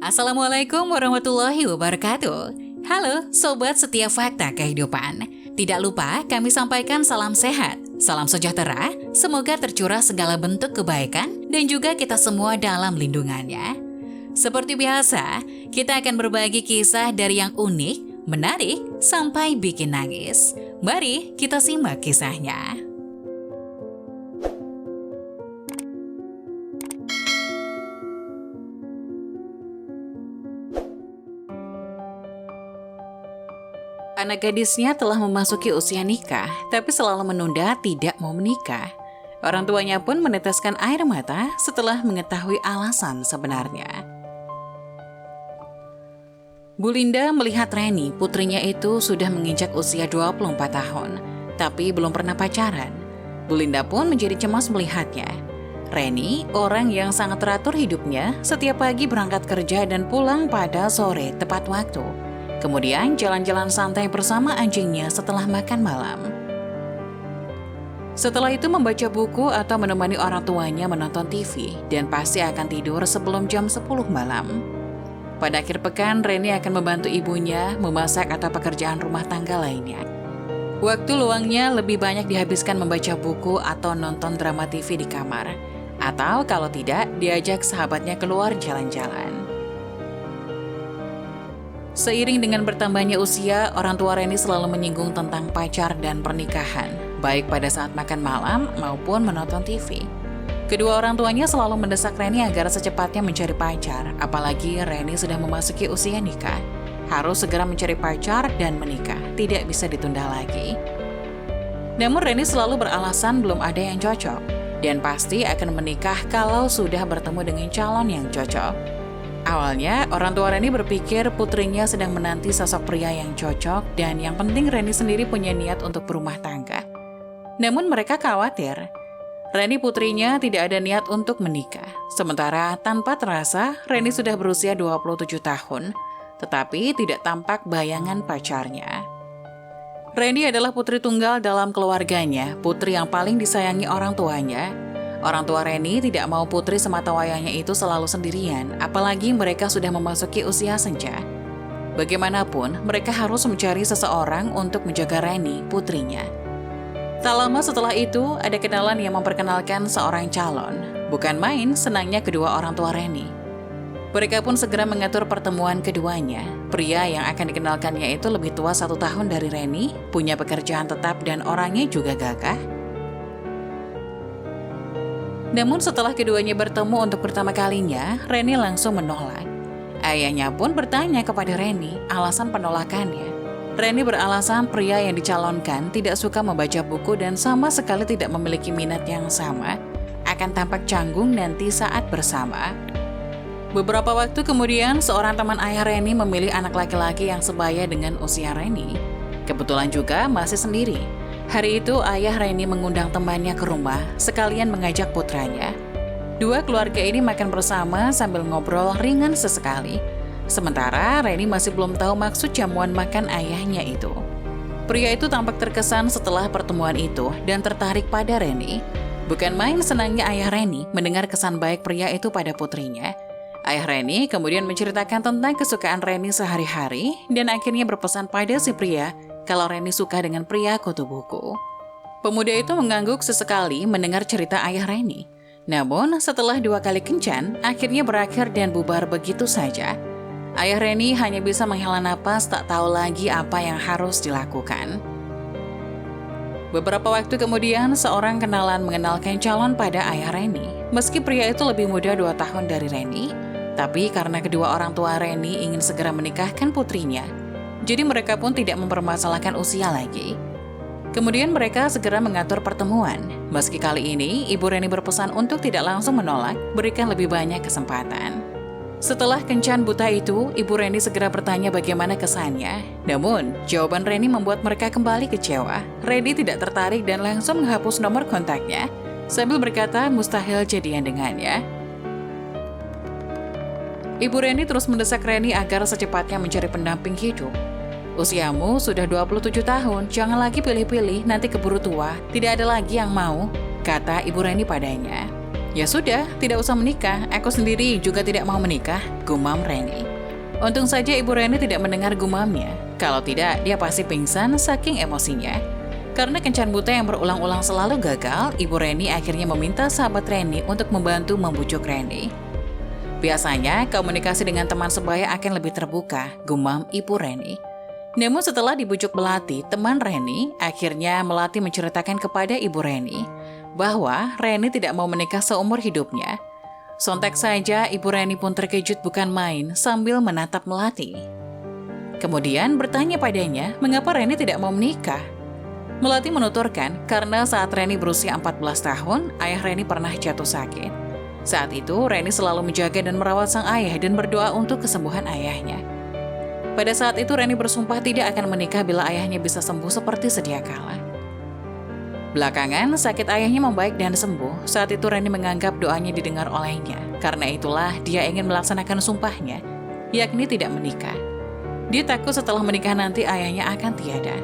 Assalamualaikum warahmatullahi wabarakatuh. Halo Sobat Setiap Fakta Kehidupan. Tidak lupa kami sampaikan salam sehat, salam sejahtera, semoga tercurah segala bentuk kebaikan dan juga kita semua dalam lindungannya. Seperti biasa, kita akan berbagi kisah dari yang unik, menarik, sampai bikin nangis. Mari kita simak kisahnya. Anak gadisnya telah memasuki usia nikah, tapi selalu menunda tidak mau menikah. Orang tuanya pun meneteskan air mata setelah mengetahui alasan sebenarnya. Bu Linda melihat Reni, putrinya itu sudah menginjak usia 24 tahun, tapi belum pernah pacaran. Bu Linda pun menjadi cemas melihatnya. Reni, orang yang sangat teratur hidupnya, setiap pagi berangkat kerja dan pulang pada sore tepat waktu. Kemudian jalan-jalan santai bersama anjingnya setelah makan malam. Setelah itu membaca buku atau menemani orang tuanya menonton TV dan pasti akan tidur sebelum jam 10 malam. Pada akhir pekan, Reni akan membantu ibunya memasak atau pekerjaan rumah tangga lainnya. Waktu luangnya lebih banyak dihabiskan membaca buku atau nonton drama TV di kamar. Atau kalau tidak, diajak sahabatnya keluar jalan-jalan. Seiring dengan bertambahnya usia, orang tua Reni selalu menyinggung tentang pacar dan pernikahan, baik pada saat makan malam maupun menonton TV. Kedua orang tuanya selalu mendesak Reni agar secepatnya mencari pacar, apalagi Reni sudah memasuki usia nikah. Harus segera mencari pacar dan menikah, tidak bisa ditunda lagi. Namun Reni selalu beralasan belum ada yang cocok, dan pasti akan menikah kalau sudah bertemu dengan calon yang cocok. Awalnya, orang tua Reni berpikir putrinya sedang menanti sosok pria yang cocok dan yang penting Reni sendiri punya niat untuk berumah tangga. Namun mereka khawatir, Reni putrinya tidak ada niat untuk menikah. Sementara tanpa terasa, Reni sudah berusia 27 tahun, tetapi tidak tampak bayangan pacarnya. Reni adalah putri tunggal dalam keluarganya, putri yang paling disayangi orang tuanya. Orang tua Reni tidak mau putri sematawayangnya itu selalu sendirian, apalagi mereka sudah memasuki usia senja. Bagaimanapun, mereka harus mencari seseorang untuk menjaga Reni, putrinya. Tak lama setelah itu, ada kenalan yang memperkenalkan seorang calon. Bukan main, senangnya kedua orang tua Reni. Mereka pun segera mengatur pertemuan keduanya. Pria yang akan dikenalkannya itu lebih tua 1 tahun dari Reni, punya pekerjaan tetap dan orangnya juga gagah. Namun setelah keduanya bertemu untuk pertama kalinya, Reni langsung menolak. Ayahnya pun bertanya kepada Reni alasan penolakannya. Reni beralasan pria yang dicalonkan tidak suka membaca buku dan sama sekali tidak memiliki minat yang sama, akan tampak canggung nanti saat bersama. Beberapa waktu kemudian, seorang teman ayah Reni memilih anak laki-laki yang sebaya dengan usia Reni. Kebetulan juga masih sendiri. Hari itu ayah Reni mengundang temannya ke rumah, sekalian mengajak putranya. Dua keluarga ini makan bersama sambil ngobrol ringan sesekali. Sementara Reni masih belum tahu maksud jamuan makan ayahnya itu. Pria itu tampak terkesan setelah pertemuan itu dan tertarik pada Reni. Bukan main senangnya ayah Reni mendengar kesan baik pria itu pada putrinya. Ayah Reni kemudian menceritakan tentang kesukaan Reni sehari-hari dan akhirnya berpesan pada si pria kalau Reni suka dengan pria kutu buku. Pemuda itu mengangguk sesekali mendengar cerita ayah Reni. Namun setelah 2 kali kencan, akhirnya berakhir dan bubar begitu saja. Ayah Reni hanya bisa menghela napas, tak tahu lagi apa yang harus dilakukan. Beberapa waktu kemudian, seorang kenalan mengenalkan calon pada ayah Reni. Meski pria itu lebih muda 2 tahun dari Reni, tapi karena kedua orang tua Reni ingin segera menikahkan putrinya, jadi mereka pun tidak mempermasalahkan usia lagi. Kemudian mereka segera mengatur pertemuan. Meski kali ini, Ibu Reni berpesan untuk tidak langsung menolak, berikan lebih banyak kesempatan. Setelah kencan buta itu, Ibu Reni segera bertanya bagaimana kesannya. Namun, jawaban Reni membuat mereka kembali kecewa. Reni tidak tertarik dan langsung menghapus nomor kontaknya, sambil berkata mustahil jadian dengannya. Ibu Reni terus mendesak Reni agar secepatnya mencari pendamping hidup. Usiamu sudah 27 tahun, jangan lagi pilih-pilih, nanti keburu tua, tidak ada lagi yang mau, kata Ibu Reni padanya. "Ya sudah, tidak usah menikah, aku sendiri juga tidak mau menikah," gumam Reni. Untung saja Ibu Reni tidak mendengar gumamnya. Kalau tidak, dia pasti pingsan saking emosinya. Karena kencan buta yang berulang-ulang selalu gagal, Ibu Reni akhirnya meminta sahabat Reni untuk membantu membujuk Reni. "Biasanya, komunikasi dengan teman sebaya akan lebih terbuka," gumam Ibu Reni. Namun setelah dibujuk Melati, teman Reni, akhirnya Melati menceritakan kepada Ibu Reni bahwa Reni tidak mau menikah seumur hidupnya. Sontak saja Ibu Reni pun terkejut bukan main sambil menatap Melati. Kemudian bertanya padanya mengapa Reni tidak mau menikah. Melati menuturkan karena saat Reni berusia 14 tahun, ayah Reni pernah jatuh sakit. Saat itu Reni selalu menjaga dan merawat sang ayah dan berdoa untuk kesembuhan ayahnya. Pada saat itu Reni bersumpah tidak akan menikah bila ayahnya bisa sembuh seperti sedia kala. Belakangan, sakit ayahnya membaik dan sembuh. Saat itu Reni menganggap doanya didengar olehnya. Karena itulah dia ingin melaksanakan sumpahnya, yakni tidak menikah. Dia takut setelah menikah nanti ayahnya akan tiada.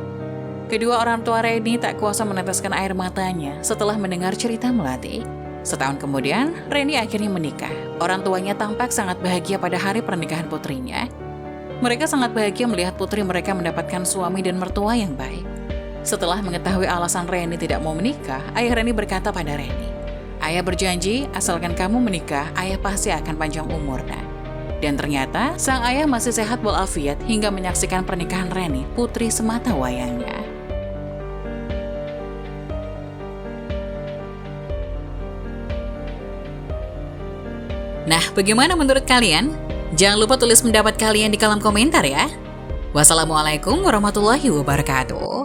Kedua orang tua Reni tak kuasa meneteskan air matanya setelah mendengar cerita Melati. Setahun kemudian, Reni akhirnya menikah. Orang tuanya tampak sangat bahagia pada hari pernikahan putrinya. Mereka sangat bahagia melihat putri mereka mendapatkan suami dan mertua yang baik. Setelah mengetahui alasan Reni tidak mau menikah, ayah Reni berkata pada Reni, "Ayah berjanji, asalkan kamu menikah, ayah pasti akan panjang umur, Nak." Dan ternyata, sang ayah masih sehat walafiat hingga menyaksikan pernikahan Reni, putri semata wayangnya. Nah, bagaimana menurut kalian? Jangan lupa tulis pendapat kalian di kolom komentar ya. Wassalamualaikum warahmatullahi wabarakatuh.